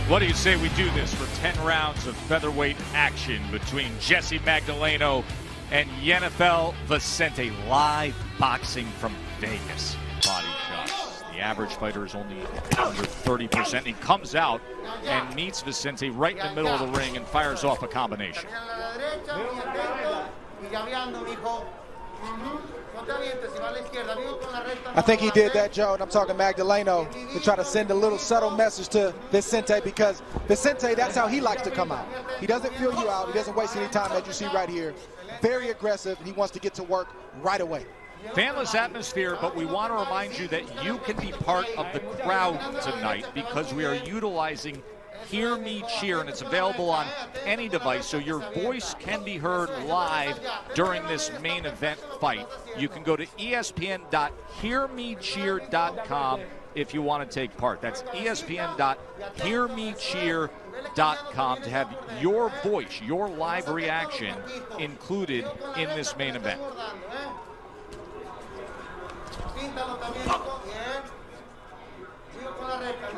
What do you say we do this for 10 rounds of featherweight action between Jessie Magdaleno and Yenifel Vicente? Live boxing from Vegas. Body shots. The average fighter is only under 30%. He comes out and meets Vicente right in the middle of the ring and fires off a combination. I think he did that, Joe, and I'm talking Magdaleno, to try to send a little subtle message to Vicente, because Vicente, that's how he likes to come out. He doesn't feel you out. He doesn't waste any time, as you see right here. Very aggressive. He wants to get to work right away. Fanless atmosphere, but we want to remind you that you can be part of the crowd tonight because we are utilizing Hear Me Cheer, and it's available on any device, so your voice can be heard live during this main event fight. You can go to espn.hearmecheer.com if you want to take part. That's espn.hearmecheer.com to have your voice, your live reaction included in this main event.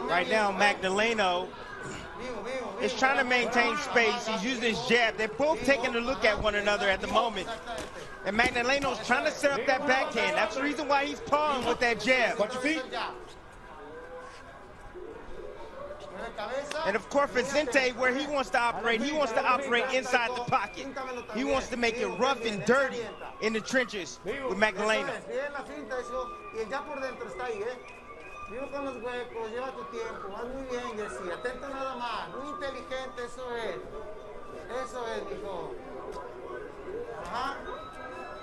Right now, Magdaleno is trying to maintain space. He's using his jab. They're both taking a look at one another at the moment. And Magdaleno's trying to set up that backhand. That's the reason why he's pawing with that jab. Watch your feet. And of course, Vicente, where he wants to operate inside the pocket. He wants to make it rough and dirty in the trenches with Magdaleno. Vivo con los huecos, lleva tu tiempo, vas muy bien, Jessie, atento nada más, muy inteligente, eso es, mijo. Ajá,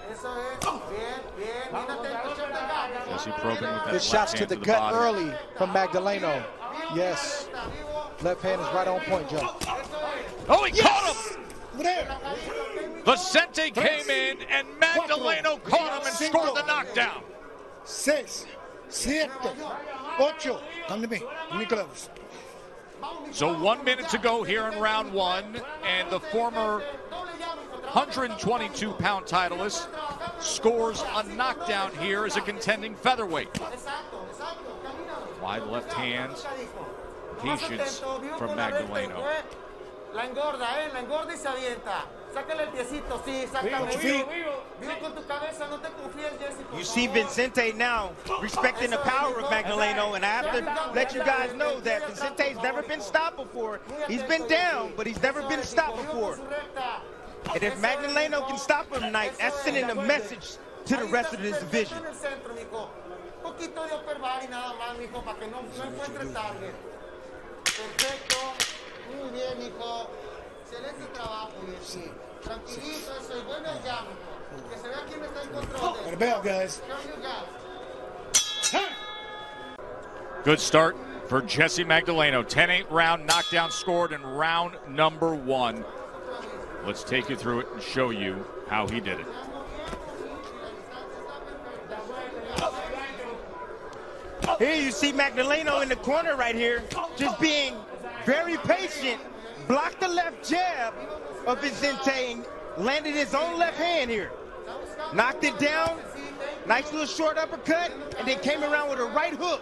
eso es, bien, bien, bien atento, shot the gut. Jessie probing with that Good shots to the gut body early from Magdaleno. Yes, left hand is right on point, Joe. Oh, he caught him! Vicente came in and Magdaleno caught him and scored the knockdown. 6, 7, 8. Come to me. Give me gloves. So 1 minute to go here in round one, and the former 122-pound titleist scores a knockdown here as a contending featherweight. Wide left hands. Patience from Magdaleno. La engorda, la engorda y se avienta. Sácale el piecito, sí, exactamente. Vivo con tu cabeza, no te confíes, Jessie. You see Vicente now respecting the power of Magdaleno, and I have to let you guys know that Vicente's never been stopped before. He's been down, but he's never been stopped before. And if Magdaleno can stop him tonight, that's sending a message to the rest of this division. Poquito de upper body nada más, mijo, para que no encuentre target. Perfecto. Muy bien, mijo. Excelente trabajo, Jessie. Tranquilito, eso es bueno ya, mijo. Que se vea quién está en control. Got a bell, guys. Good start for Jessie Magdaleno. 10-8 round knockdown scored in round number one. Let's take you through it and show you how he did it. Here you see Magdaleno in the corner right here, just being very patient, blocked the left jab of Vicente and landed his own left hand here. Knocked it down, nice little short uppercut, and then came around with a right hook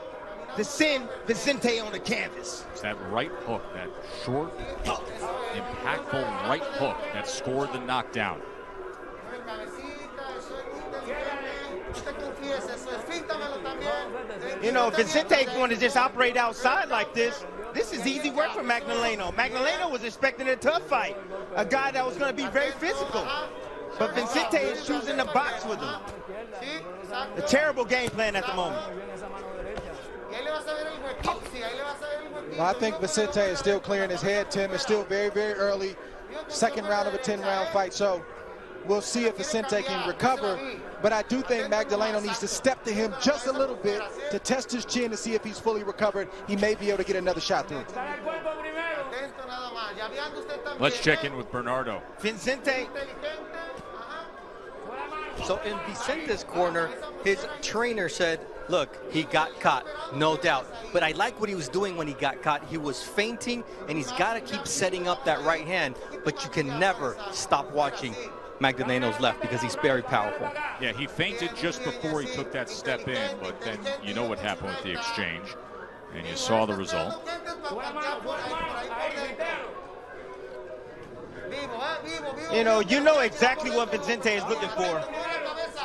to send Vicente on the canvas. It's that right hook, that short, impactful right hook that scored the knockdown. You know, if Vicente's going to just operate outside like this, this is easy work for Magdaleno. Magdaleno was expecting a tough fight, a guy that was going to be very physical. But Vicente is choosing to box with him. A terrible game plan at the moment. Well, I think Vicente is still clearing his head, Tim. It's still very, very early. Second round of a 10-round fight, so we'll see if Vicente can recover. But I do think Magdaleno needs to step to him just a little bit to test his chin to see if he's fully recovered. He may be able to get another shot through. Let's check in with Bernardo. Vicente. So in Vicente's corner, his trainer said, look, he got caught, no doubt. But I like what he was doing when he got caught. He was feinting, and he's got to keep setting up that right hand. But you can never stop watching Magdaleno's left because he's very powerful. Yeah, he feinted just before he took that step in, but then you know what happened with the exchange, and you saw the result. You know exactly what Vicente is looking for.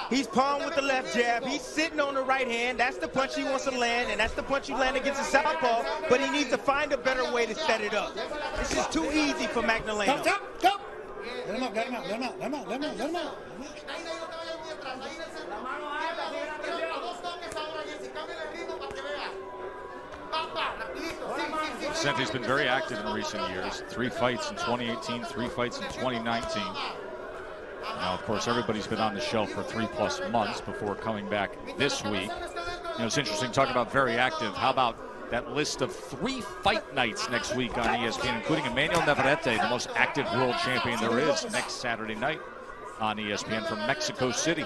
He's palmed with the left jab. He's sitting on the right hand. That's the punch he wants to land, and that's the punch you land against the southpaw, but he needs to find a better way to set it up. This is too easy for Magdaleno. Stop. Let him out. Vicente's been very active in recent years. 3 fights in 2018, 3 fights in 2019. Now, of course, everybody's been on the shelf for 3+ months before coming back this week. It's interesting talking about very active. How about that list of 3 fight nights next week on ESPN, including Emmanuel Navarrete, the most active world champion there is, next Saturday night on ESPN from Mexico City.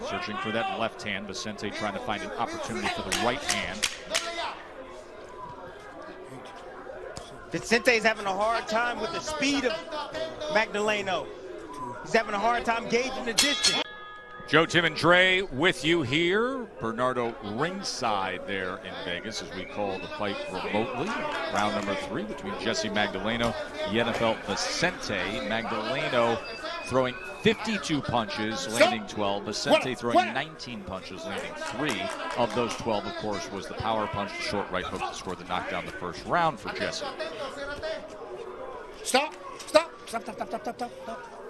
Searching for that left hand. Vicente trying to find an opportunity for the right hand. Vicente's having a hard time with the speed of Magdaleno. He's having a hard time gauging the distance. Joe, Tim, and Dre with you here. Bernardo ringside there in Vegas as we call the fight remotely. Round number 3 between Jessie Magdaleno, Yenifel Vicente. Magdaleno throwing 52 punches, landing 12. Vicente throwing 19 punches, landing 3. Of those 12, of course, was the power punch, the short right hook to score the knockdown the first round for Jessie. Stop.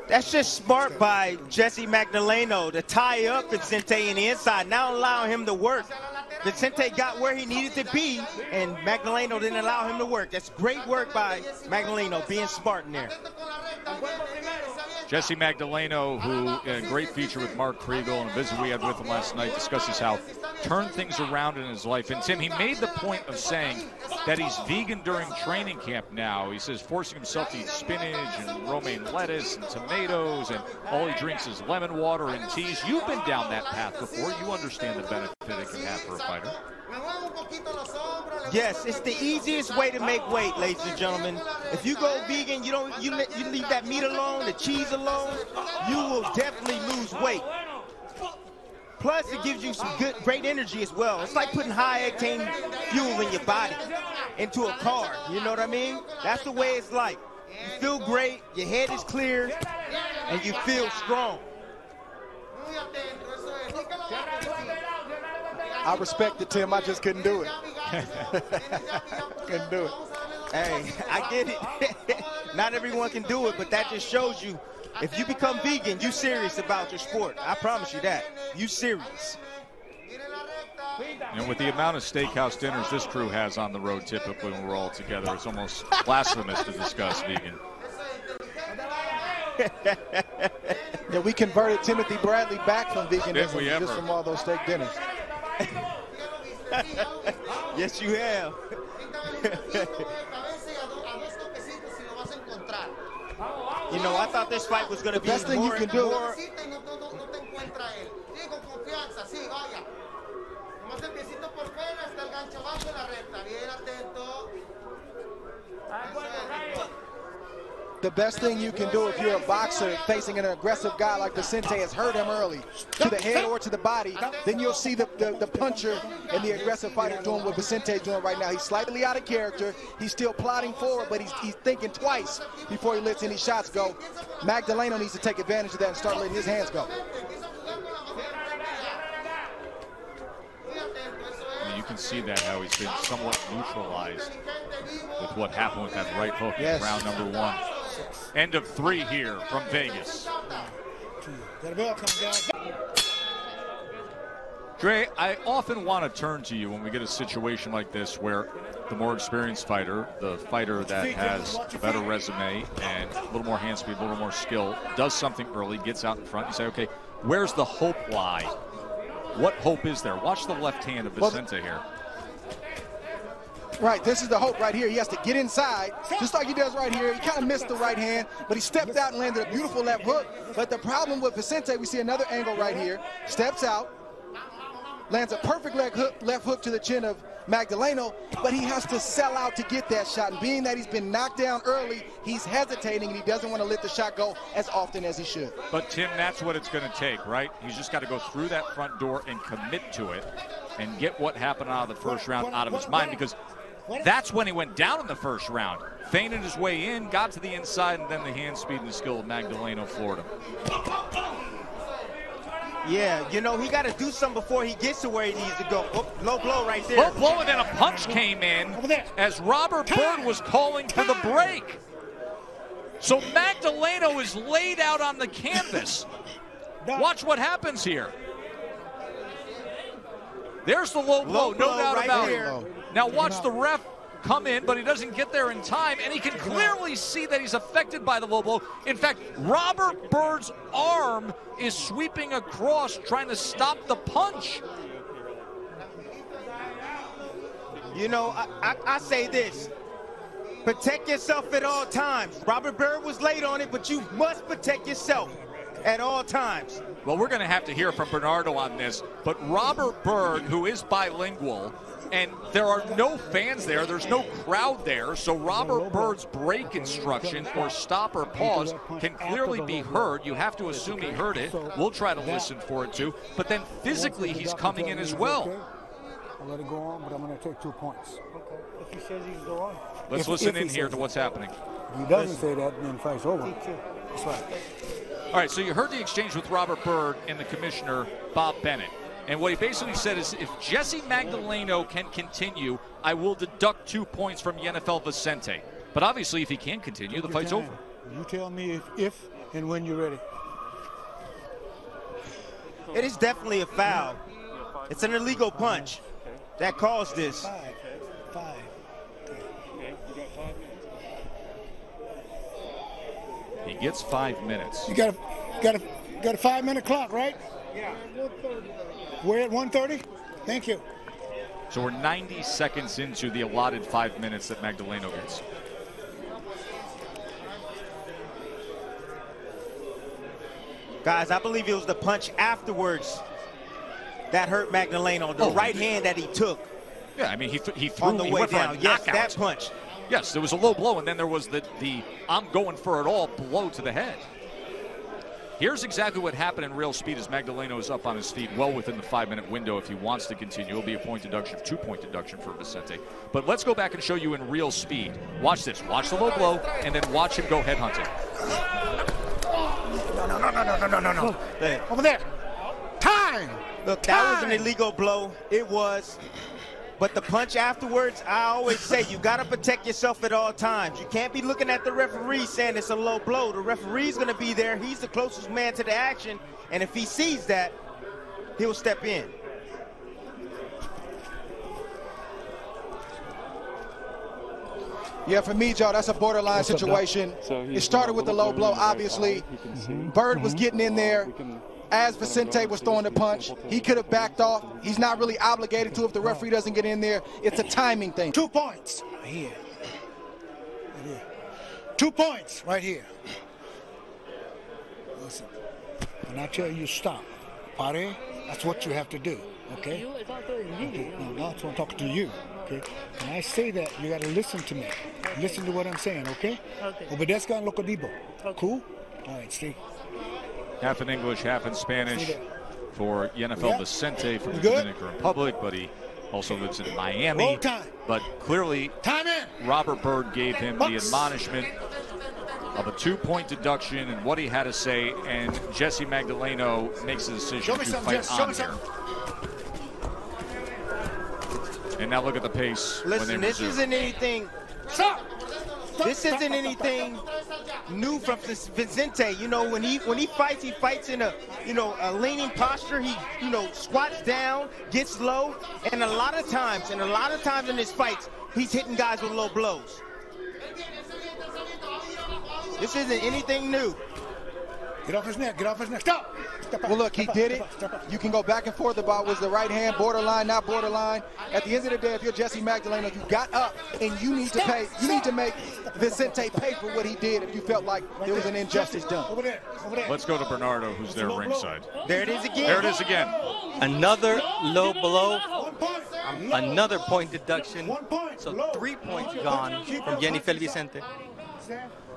That's just smart by Jessie Magdaleno to tie up Vicente in the inside, now allow him to work. Vicente got where he needed to be, and Magdaleno didn't allow him to work. That's great work by Magdaleno, being smart in there. Jessie Magdaleno, who in a great feature with Mark Kriegel and a visit we had with him last night, discusses how turned things around in his life. And Tim, he made the point of saying that he's vegan during training camp now. He says forcing himself to eat spinach and romaine lettuce and tomatoes, and all he drinks is lemon water and teas. You've been down that path before. You understand the benefit it can have for a fighter. Yes, it's the easiest way to make weight, ladies and gentlemen. If you go vegan, you leave that meat alone, the cheese alone, you will definitely lose weight. Plus, it gives you some great energy as well. It's like putting high-octane fuel in your body into a car. You know what I mean? That's the way it's like. You feel great, your head is clear, and you feel strong. I respect it, Tim. I just couldn't do it. Couldn't do it. Hey, I get it. Not everyone can do it, but that just shows you, if you become vegan, you serious about your sport. I promise you that. You serious. And with the amount of steakhouse dinners this crew has on the road typically when we're all together, it's almost blasphemous to discuss vegan. Yeah, we converted Timothy Bradley back from veganism just from all those steak dinners. Yes, you have. You know, I thought this fight was going to be best thing you can do. The best thing you can do if you're a boxer facing an aggressive guy like Vicente has hurt him early to the head or to the body, then you'll see the puncher and the aggressive fighter doing what Vicente is doing right now. He's slightly out of character. He's still plodding forward, but he's thinking twice before he lets any shots go. Magdaleno needs to take advantage of that and start letting his hands go. You can see that, how he's been somewhat neutralized with what happened with that right hook in round number 1. End of 3 here from Vegas. Dre, I often want to turn to you when we get a situation like this where the more experienced fighter, the fighter that has a better resume and a little more hand speed, a little more skill, does something early, gets out in front, and say, okay, where's the hope lie? What hope is there? Watch the left hand of Vicente here. Right, this is the hope right here. He has to get inside, just like he does right here. He kind of missed the right hand, but he stepped out and landed a beautiful left hook. But the problem with Vicente, we see another angle right here. Steps out, lands a perfect left hook to the chin of Magdaleno, but he has to sell out to get that shot. And being that he's been knocked down early, he's hesitating and he doesn't want to let the shot go as often as he should. But Tim, that's what it's going to take, right? He's just got to go through that front door and commit to it and get what happened out of the first round out of his mind, because that's when he went down in the first round. Feinted his way in, got to the inside, and then the hand speed and the skill of Magdaleno floored him. Yeah, you know, he got to do something before he gets to where he needs to go. Oh, low blow right there. Low blow, and then a punch came in as Robert Byrd was calling for the break. So Magdaleno is laid out on the canvas. Watch what happens here. There's the low blow, no doubt about it. Now watch the ref come in, but he doesn't get there in time, and he can clearly see that he's affected by the low blow. In fact, Robert Byrd's arm is sweeping across, trying to stop the punch. You know, I say this. Protect yourself at all times. Robert Byrd was late on it, but you must protect yourself at all times. Well, we're going to have to hear from Bernardo on this, but Robert Byrd, who is bilingual, and there are no fans there, there's no crowd there, so Robert Byrd's break instruction or stop or pause can clearly be heard. You have to assume he heard it. We'll try to listen for it too, but then physically he's coming in as well. I'll let it go on, but I'm going to take 2 points. Okay. If he says he's go on. Let's listen in here to what's happening. If he doesn't say that, then the fight's over. That's right. All right, so you heard the exchange with Robert Byrd and the commissioner, Bob Bennett. And what he basically said is, if Jessie Magdaleno can continue, I will deduct 2 points from Yenifel Vicente. But obviously, if he can't continue, the fight's over. You tell me if and when you're ready. It is definitely a foul. It's an illegal punch that caused this. Five. He gets 5 minutes. You got a 5-minute clock, right? Yeah. We're at 1:30. Thank you. So we're 90 seconds into the allotted 5 minutes that Magdaleno gets. Guys, I believe it was the punch afterwards that hurt Magdaleno, the right hand that he took. Yeah, I mean, he threw on the way down. Yes, that punch. Yes, there was a low blow, and then there was the I'm going for it all blow to the head. Here's exactly what happened in real speed as Magdaleno is up on his feet, well within the 5-minute window. If he wants to continue, it'll be a point deduction, 2-point deduction for Vicente. But let's go back and show you in real speed. Watch this. Watch the low blow, and then watch him go head hunting. No. Over there. Time. Look, that was an illegal blow. It was. But the punch afterwards, I always say you got to protect yourself at all times. You can't be looking at the referee saying it's a low blow. The referee's going to be there. He's the closest man to the action. And if he sees that, he'll step in. Yeah, for me, Joe, that's a borderline situation. It started with the low blow, obviously. Byrd was getting in there. As Vicente was throwing the punch, he could have backed off. He's not really obligated to if the referee doesn't get in there. It's a timing thing. 2 points. Right here. 2 points right here. Listen, when I tell you stop, pare, that's what you have to do, okay? No, that's what I'm talking to you, okay? When I say that, you got to listen to me. Listen to what I'm saying, okay? Obedezca en lo que digo. Cool? All right, see? Half in English, half in Spanish for Yenifel Vicente from the Dominican Republic, but he also lives in Miami. But clearly, Robert Byrd gave him the admonishment of a 2-point deduction and what he had to say, and Jessie Magdaleno makes a decision to fight on here. And now look at the pace. Listen, this isn't anything. This isn't anything new from Vicente. You know, when he fights in a a leaning posture. He squats down, gets low, and a lot of times in his fights, he's hitting guys with low blows. This isn't anything new. Get off his neck. Get off his neck. Stop. Well, look, he did it. You can go back and forth about was the right hand borderline, not borderline. At the end of the day, if you're Jessie Magdaleno, you got up and you need to pay. You need to make Vicente pay for what he did if you felt like there was an injustice done. Over there. Let's go to Bernardo, who's there ringside. There it is again. There it is again. Another low blow. Another point deduction. So 3 points gone from Yenifel Vicente.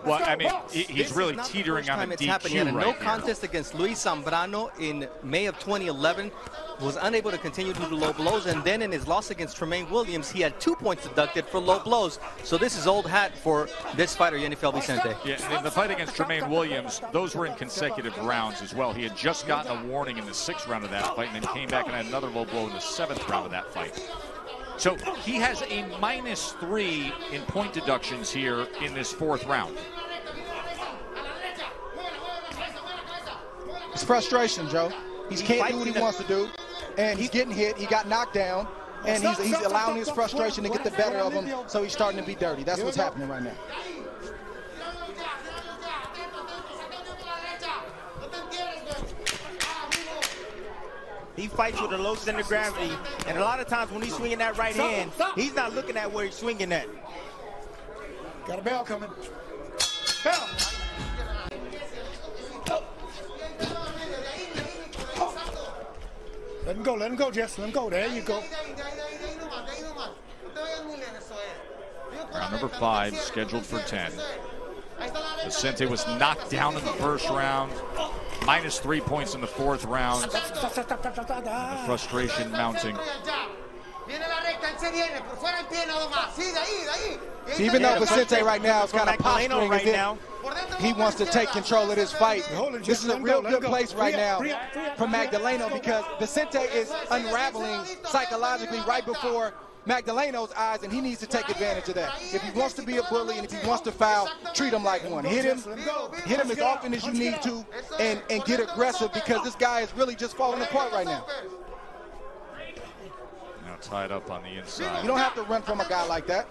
Well, I mean, he's really teetering on a DQ He had a no right contest against Luis Zambrano in May of 2011. Was unable to continue due to low blows, and then in his loss against Tremaine Williams, he had 2 points deducted for low blows. So this is old hat for this fighter, Yenifel Vicente. Yeah, in the fight against Tremaine Williams, those were in consecutive rounds as well. He had just gotten a warning in the 6th round of that fight, and then came back and had another low blow in the 7th round of that fight. So he has a -3 in point deductions here in this 4th round. It's frustration, Joe. He can't do what he wants to do, and he's getting hit. He got knocked down, and he's allowing his frustration to get the better of him, so he's starting to be dirty. That's what's happening right now. He fights with a low center of gravity, and a lot of times when he's swinging that right hand, he's not looking at where he's swinging at. Got a bell coming. Bell. Let him go, Jess. Let him go. There you go. Round number 5, scheduled for 10. Vicente was knocked down in the 1st round. -3 points in the 4th round. And the frustration mounting. Even though Vicente right now is kind of posturing right now, he wants to take control of this fight. This is a real good place right now for Magdaleno, because Vicente is unraveling psychologically right before Magdaleno's eyes, and he needs to take advantage of that. If he wants to be a bully and if he wants to foul, treat him like one. Hit him as often as you need to, and get aggressive, because this guy is really just falling apart right now. Now tied up on the inside. You don't have to run from a guy like that.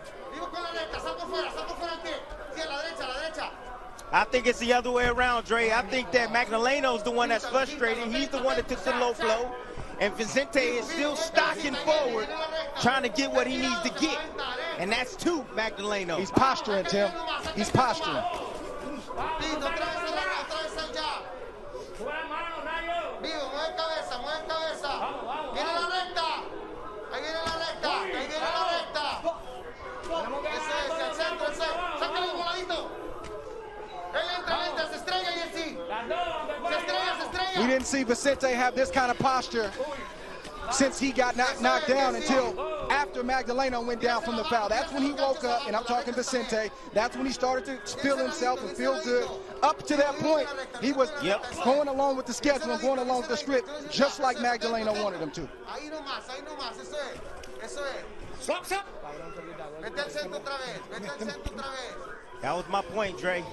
I think it's the other way around, Dre. I think that Magdaleno's the one that's frustrated. He's the one that took the low blow. And Vicente is still stocking forward, trying to get what he needs to get. And that's to Magdaleno. He's posturing, Tim. He's posturing. We didn't see Vicente have this kind of posture since he got knocked down until after Magdaleno went down from the foul. That's when he woke up, and I'm talking Vicente. That's when he started to feel himself and feel good. Up to that point, he was going along with the schedule and going along with the script, just like Magdaleno wanted him to. That was my point, Dre.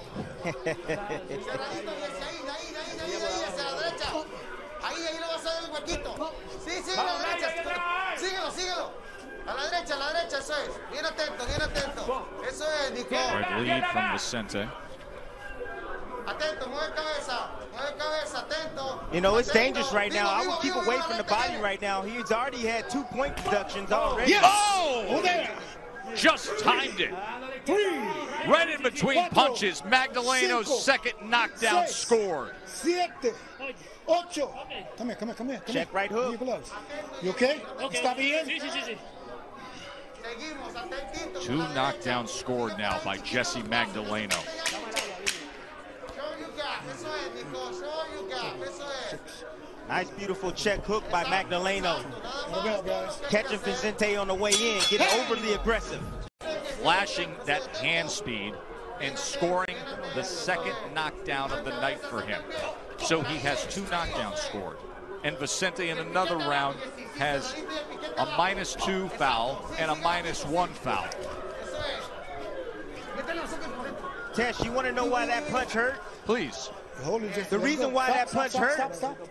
Right lead from Vicente. You know, it's dangerous right now. I would keep away from the body right now. He's already had 2 point deductions already. Yes! Oh! Just timed it. Right in between punches, Magdaleno's 2nd knockdown scored. 7, 8. Come here. Check right hook. Your gloves. You okay? Stop here. 2 knockdowns scored now by Jessie Magdaleno. Nice, beautiful check hook by Magdaleno. Catching Vicente on the way in, getting overly aggressive. Flashing that hand speed and scoring the 2nd knockdown of the night for him. So he has 2 knockdowns scored. And Vicente in another round has a -2 foul and a -1 foul. Tess, you want to know why that punch hurt? Please. The reason why that punch hurt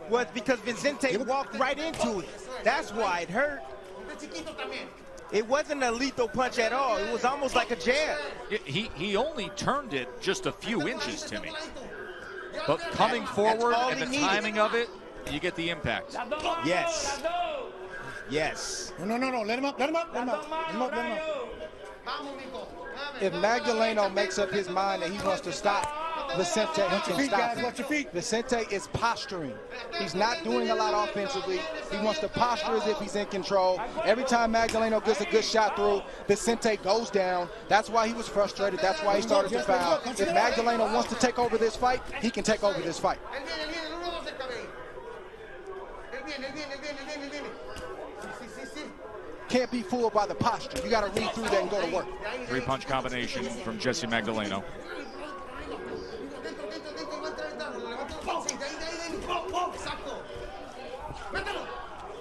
was because Vicente walked right into it. That's why it hurt. It wasn't a lethal punch at all. It was almost like a jab. He only turned it just a few inches, Timmy. But coming forward and the timing of it, you get the impact. Yes. Yes. No. Let him up. If Magdaleno makes up his mind that he wants to stop Vicente Watch your can feet, stop guys. him. Watch your feet. Vicente is posturing. He's not doing a lot offensively. He wants to posture as if he's in control. Every time Magdaleno gets a good shot through, Vicente goes down. That's why he was frustrated. That's why he started to foul. If Magdaleno wants to take over this fight, he can take over this fight. Can't be fooled by the posture. You got to read through that and go to work. Three-punch combination from Jessie Magdaleno.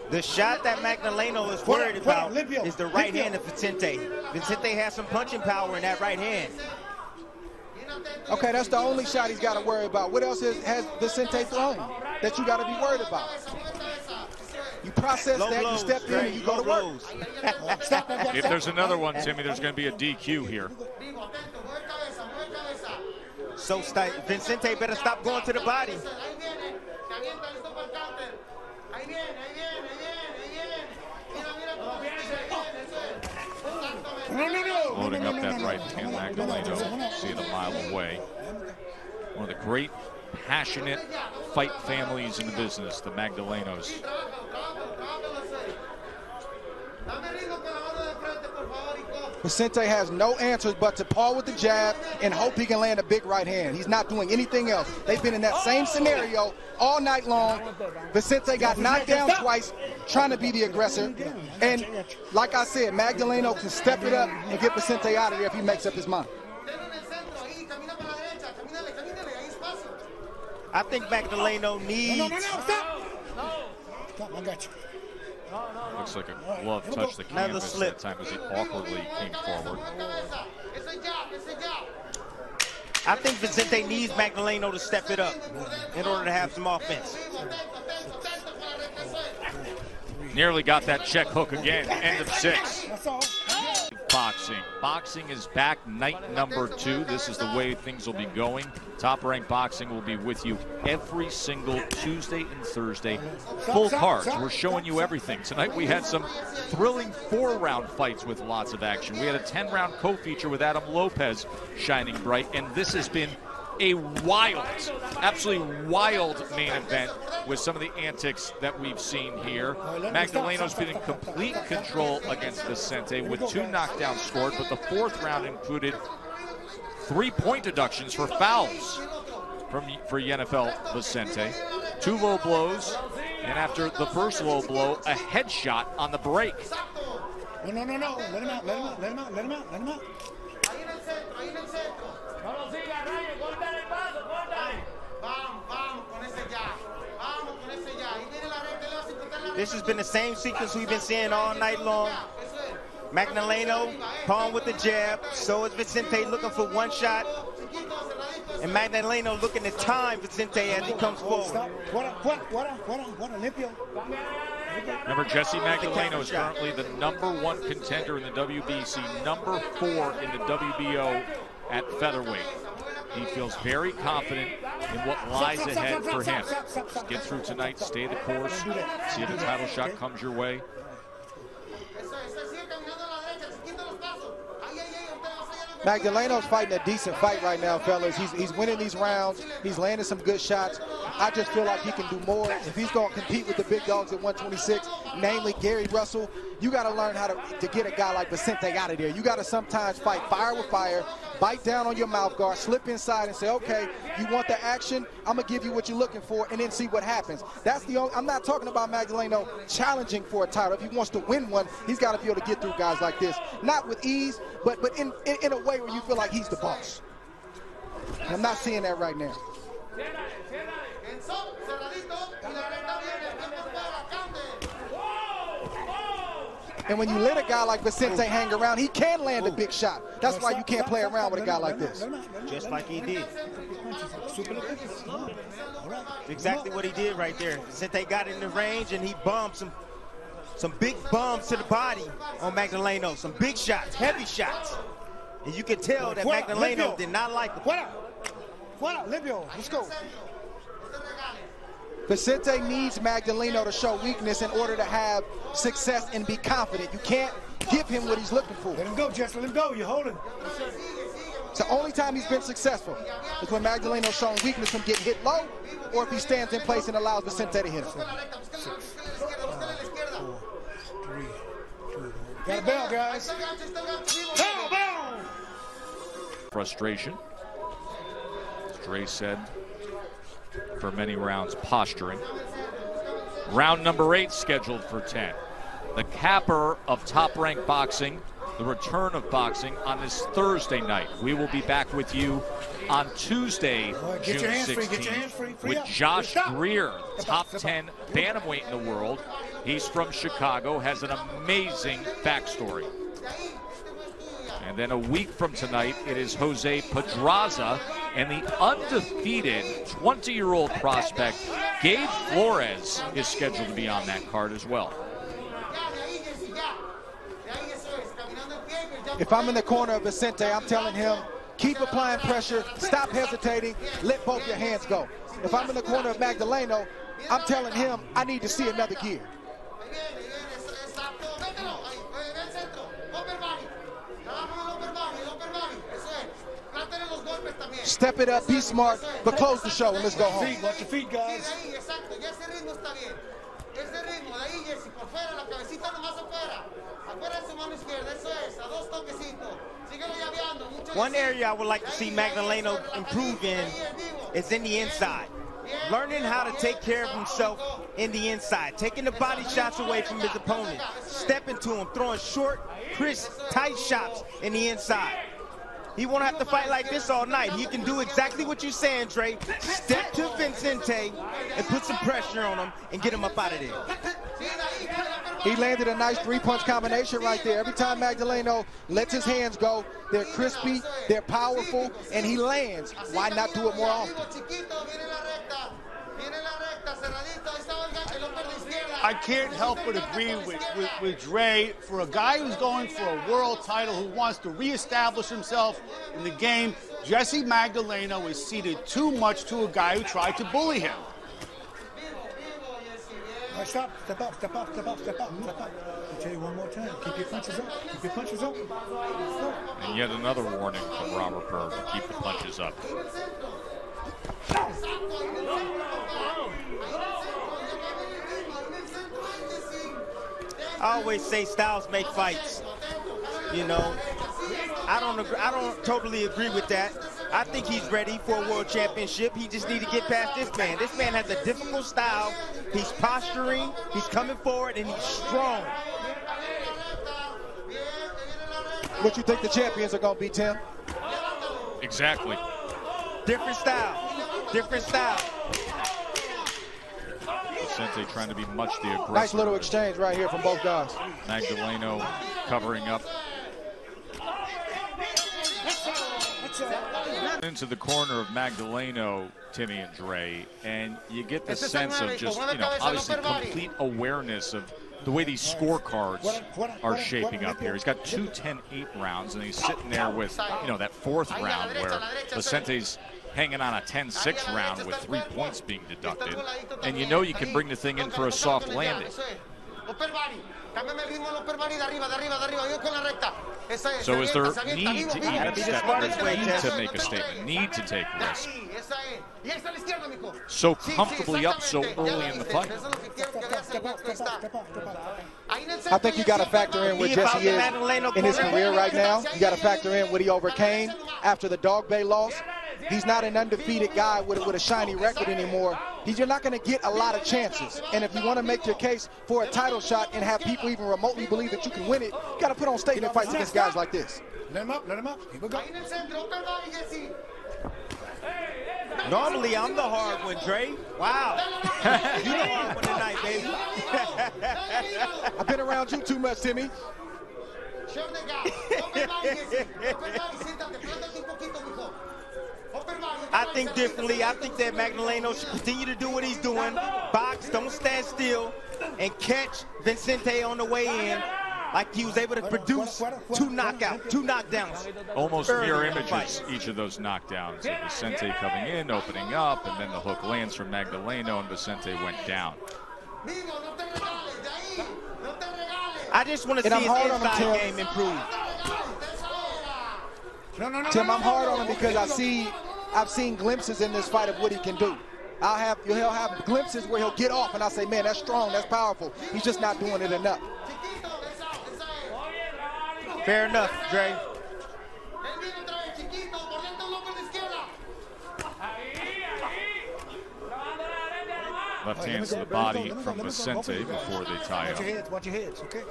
The shot that Magdaleno is worried about is the right hand of Vicente. Vicente has some punching power in that right hand. Okay, that's the only shot he's got to worry about. What else has Vicente thrown that you got to be worried about? You process that, you step in, and you go to work. If there's another one, Timmy, there's going to be a DQ here. So Vicente better stop going to the body. Loading up that right hand, Magdaleno, see it a mile away. One of the great, passionate fight families in the business, the Magdalenos. Vicente has no answers but to paw with the jab and hope he can land a big right hand. He's not doing anything else. They've been in that same scenario all night long. Vicente got knocked down twice trying to be the aggressor. And like I said, Magdaleno can step it up and get Vicente out of there if he makes up his mind. I think Magdaleno needs... Stop, I got you. Looks like a glove touched the canvas that time as he awkwardly came forward. I think Vicente needs Magdaleno to step it up in order to have some offense. Nearly got that check hook again. End of 6. That's all. Boxing. Boxing is back night number 2. This is the way things will be going. Top Rank Boxing will be with you every single Tuesday and Thursday. Full cards. We're showing you everything. Tonight we had some thrilling 4-round fights with lots of action. We had a 10-round co-feature with Adam Lopez shining bright, and this has been a wild, absolutely wild main event with some of the antics that we've seen here. Magdaleno's been in complete control against Vicente with 2 knockdowns scored, but the 4th round included 3-point deductions for fouls for Yenifel Vicente. 2 low blows, and after the first low blow, a headshot on the break. No. Let him out. Let him out. This has been the same sequence we've been seeing all night long. Magdaleno palm with the jab. So is Vicente looking for one shot. And Magdaleno looking to time Vicente as he comes forward. What, Limpio? Remember, Jessie Magdaleno is currently the #1 contender in the WBC, #4 in the WBO at featherweight. He feels very confident in what lies ahead for him. Just get through tonight, stay the course, see if the title shot comes your way. Magdaleno's fighting a decent fight right now, fellas. He's winning these rounds. He's landing some good shots. I just feel like he can do more. If he's going to compete with the big dogs at 126, namely Gary Russell, you got to learn how to get a guy like Vicente out of there. You got to sometimes fight fire with fire, bite down on your mouth guard, slip inside and say, okay, you want the action? I'm going to give you what you're looking for, and then see what happens. That's the only, I'm not talking about Magdaleno challenging for a title. If he wants to win one, he's got to be able to get through guys like this. Not with ease, but in a way where you feel like he's the boss. And I'm not seeing that right now. And when you let a guy like Vicente hang around, he can land a big shot. That's why you can't play around with a guy like this. Just like he did. Exactly what he did right there. Vicente got in the range and he bombed some big bombs to the body on Magdaleno. Some big shots, heavy shots. And you can tell that Magdaleno did not like it. Let's go. Vicente needs Magdaleno to show weakness in order to have success and be confident. You can't give him what he's looking for. Let him go, Jess. Let him go. You're holding. It's the only time he's been successful is when Magdaleно's shown weakness from getting hit low, or if he stands in place and allows Vicente to hit him. 6, 5, 4, 3, 2, 1. Got a bell, guys. Bell, bell. Frustration. As Dre said, for many rounds, posturing. Round number 8 scheduled for 10. The capper of Top-Rank Boxing, the return of boxing on this Thursday night. We will be back with you on Tuesday, June 16th, with Josh Greer, top 10 bantamweight in the world. He's from Chicago, has an amazing backstory. And then a week from tonight, it is Jose Pedraza and the undefeated 20-year-old prospect, Gabe Flores, is scheduled to be on that card as well. If I'm in the corner of Vicente, I'm telling him, keep applying pressure, stop hesitating, let both your hands go. If I'm in the corner of Magdaleno, I'm telling him, I need to see another gear. Step it up, be smart, but close the show and let's go home. Watch your feet, guys. One area I would like to see Magdaleno improve in is in the inside. Learning how to take care of himself in the inside, taking the body shots away from his opponent, stepping to him, throwing short, crisp, tight shots in the inside. He won't have to fight like this all night. He can do exactly what you're saying, Trey. Step to Vicente and put some pressure on him and get him up out of there. He landed a nice 3-punch combination right there. Every time Magdaleno lets his hands go, they're crispy, they're powerful, and he lands. Why not do it more often? I can't help but agree with Dre. For a guy who's going for a world title, who wants to reestablish himself in the game, Jessie Magdaleno is ceded too much to a guy who tried to bully him. All right, stop, step up, step up, step up, step up, step up. I'll tell you one more time, keep your punches up, keep your punches up. And yet another warning from Robert Berg to keep the punches up. I always say styles make fights. You know, I don't totally agree with that. I think he's ready for a world championship. He just need to get past this man. This man has a difficult style. He's posturing, he's coming forward, and he's strong. What you think the champions are going to be, Tim? Exactly. Different style. Different style. Vicente trying to be much the aggressor. Nice little exchange right here from both guys. Magdaleno covering up. Into the corner of Magdaleno, Timmy and Dre, and you get the sense of just, you know, obviously complete awareness of the way these scorecards are shaping up here. He's got 2 10-8 rounds, and he's sitting there with, you know, that 4th round where Vicente's hanging on a 10-6 round with 3 points being deducted, and you know you can bring the thing in for a soft landing. So is there need to even step in, need to make a statement, need to take risks? So comfortably up so early in the fight. I think you got to factor in where Jessie is in his career right now. You got to factor in what he overcame after the Dog Bay loss. He's not an undefeated guy with a shiny record anymore. You're not going to get a lot of chances. And if you want to make your case for a title shot and have people even remotely believe that you can win it, you got to put on statement fights against guys like this. Let him up, let him up. Here we go. Normally, I'm the hard one, Dre. Wow. You the hard one tonight, baby. I've been around you too much, Timmy. I think differently. I think that Magdaleno should continue to do what he's doing. Box, don't stand still, and catch Vicente on the way in, like he was able to produce 2 knockouts, 2 knockdowns. Almost mirror images, each of those knockdowns. So Vicente coming in, opening up, and then the hook lands from Magdaleno, and Vicente went down. I just want to see his inside game improve. Tim, I'm hard on him because I've seen glimpses in this fight of what he can do. He'll have glimpses where he'll get off, and I'll say, man, that's strong, that's powerful. He's just not doing it enough. Fair enough, Dre. Left hands to the body from Vicente before they tie up. Watch your heads, okay?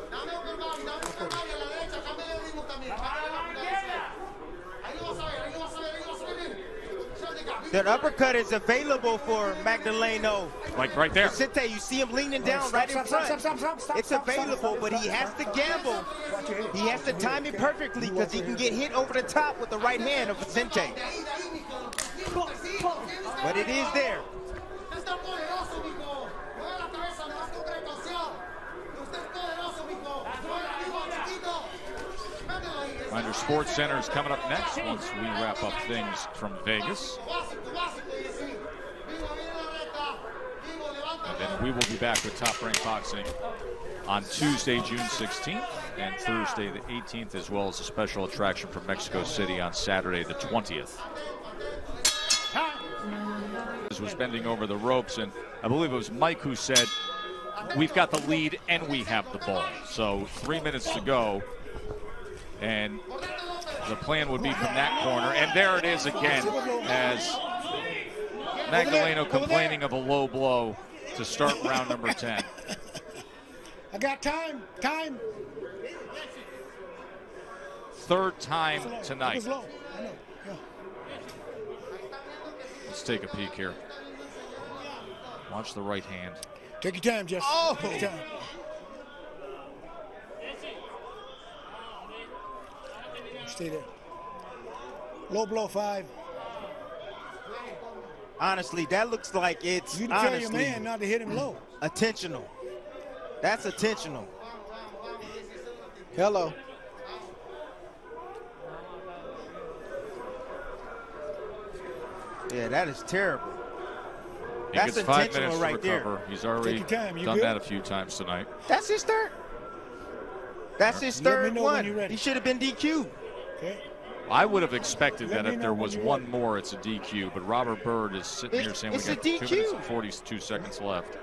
That uppercut is available for Magdaleno. Like right there. Vicente, you see him leaning down right in front. It's available, but he has to gamble. He has to time it perfectly because he can get hit over the top with the right hand of Vicente. But it is there. Under Sports Center is coming up next once we wrap up things from Vegas. And then we will be back with Top Rank Boxing on Tuesday, June 16th, and Thursday, the 18th, as well as a special attraction from Mexico City on Saturday, the 20th. Was bending over the ropes, and I believe it was Mike who said, we've got the lead and we have the ball. So 3 minutes to go. And the plan would be from that corner. And there it is again, as Magdaleno complaining of a low blow to start round number 10. I got time. Third time tonight. I know. Yeah. Let's take a peek here. Watch the right hand. Take your time, Jesse. Oh! Take your time. Stay there. Low blow 5. Honestly, that looks like it's You tell your man not to hit him low. Intentional. That's intentional. Hello. Yeah, that is terrible. He That's gets 5 intentional minutes right to recover. He's already time. You done good? that a few times tonight. That's his third. That's his Let me third know when one. you're ready. He should have been DQ'd. Okay. I would have expected Let that me if know there when was you're one ready. more, it's a DQ. But Robert Byrd is sitting here saying we It's a got 2 DQ. minutes and 42 seconds left.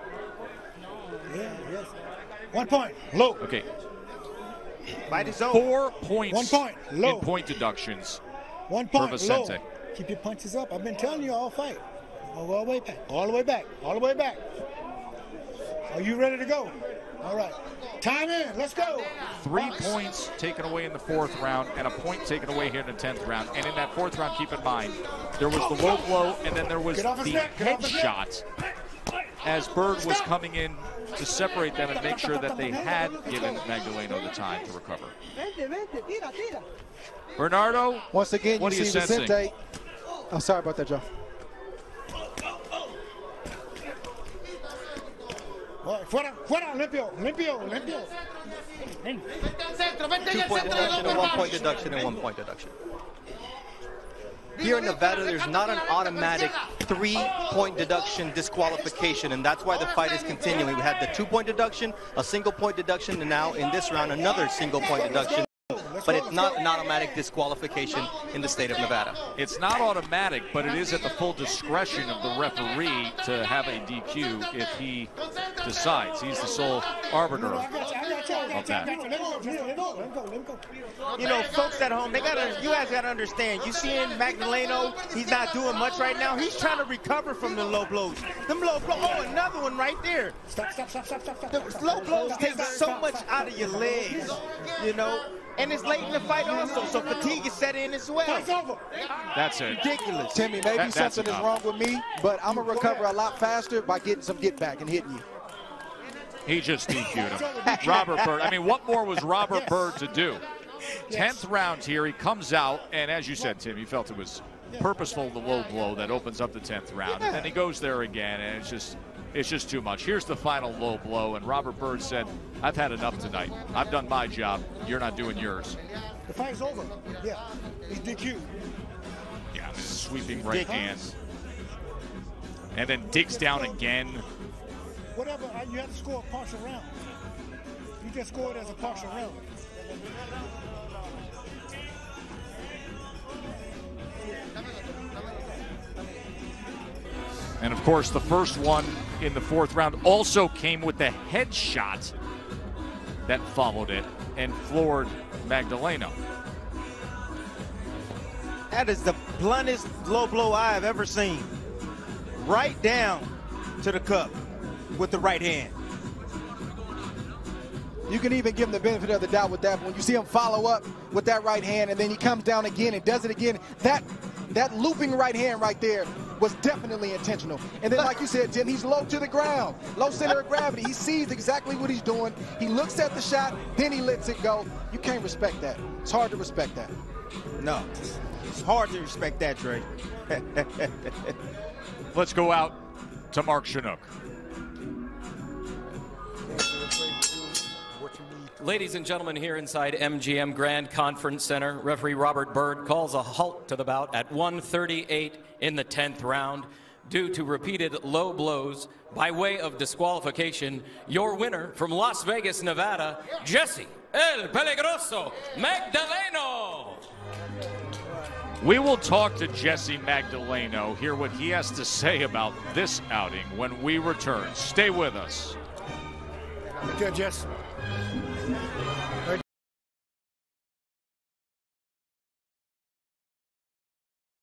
Yeah, yes. 1 point. Low. Okay, Fight is over. 4 points 1 point. Low. in point deductions 1 for point. Vicente. Low. Keep your punches up. I've been telling you all fight. All the way back. All the way back. All the way back. Are you ready to go? All right. Time in. Let's go. 3 points taken away in the 4th round and a point taken away here in the 10th round. And in that 4th round, keep in mind, there was the low blow and then there was the headshot as Byrd was coming in to separate them and make sure that they had given Magdaleno the time to recover. Bernardo, Once again, what you are you see sensing? Vicente. Oh, sorry about that, Joe. Fuera, limpio. 2-point deduction and 1-point deduction and 1-point deduction. Here in Nevada, there's not an automatic 3-point deduction disqualification, and that's why the fight is continuing. We had the 2-point deduction, a single-point deduction, and now in this round, another single-point deduction. But it's not an automatic disqualification in the state of Nevada. It's not automatic, but it is at the full discretion of the referee to have a DQ if he decides. He's the sole arbiter of that. You know, folks at home, you guys gotta understand. You seeing Magdaleno, he's not doing much right now. He's trying to recover from the low blows. Them low blows, oh, another one right there. Stop. The low blows take so much out of your legs, you know. And it's late in the fight also, so fatigue is set in as well. That's it. Ridiculous. Timmy, maybe That's something is enough. wrong with me, but I'm going to recover a lot faster by getting some get back and hitting you. He just DQ'd him. Robert Byrd. I mean, what more was Robert Byrd to do? 10th round here. He comes out, and as you said, Tim, he felt it was purposeful, the low blow that opens up the 10th round. And then he goes there again, and it's just too much. Here's the final low blow, and Robert Byrd said, I've had enough tonight. I've done my job. You're not doing yours. The fight's over. Yeah. He's DQ. Yeah, sweeping right hand. And then digs down again. Whatever, you have to score a partial round. You just score it as a partial round. And of course, the first one in the fourth round also came with the headshot that followed it and floored Magdaleno. That is the bluntest low blow I've ever seen. Right down to the cup with the right hand. You can even give him the benefit of the doubt with that. But when you see him follow up with that right hand and then he comes down again and does it again, that looping right hand right there was definitely intentional. And then, like you said, Tim, he's low to the ground, low center of gravity. He sees exactly what he's doing. He looks at the shot, then he lets it go. You can't respect that. It's hard to respect that. No, it's hard to respect that, Dre. Let's go out to Mark Chinook. Ladies and gentlemen, here inside MGM Grand Conference Center, referee Robert Byrd calls a halt to the bout at 1:38 in the 10th round. Due to repeated low blows by way of disqualification, your winner from Las Vegas, Nevada, Jessie El Peligroso Magdaleno. We will talk to Jessie Magdaleno, hear what he has to say about this outing when we return. Stay with us. Good, Jess.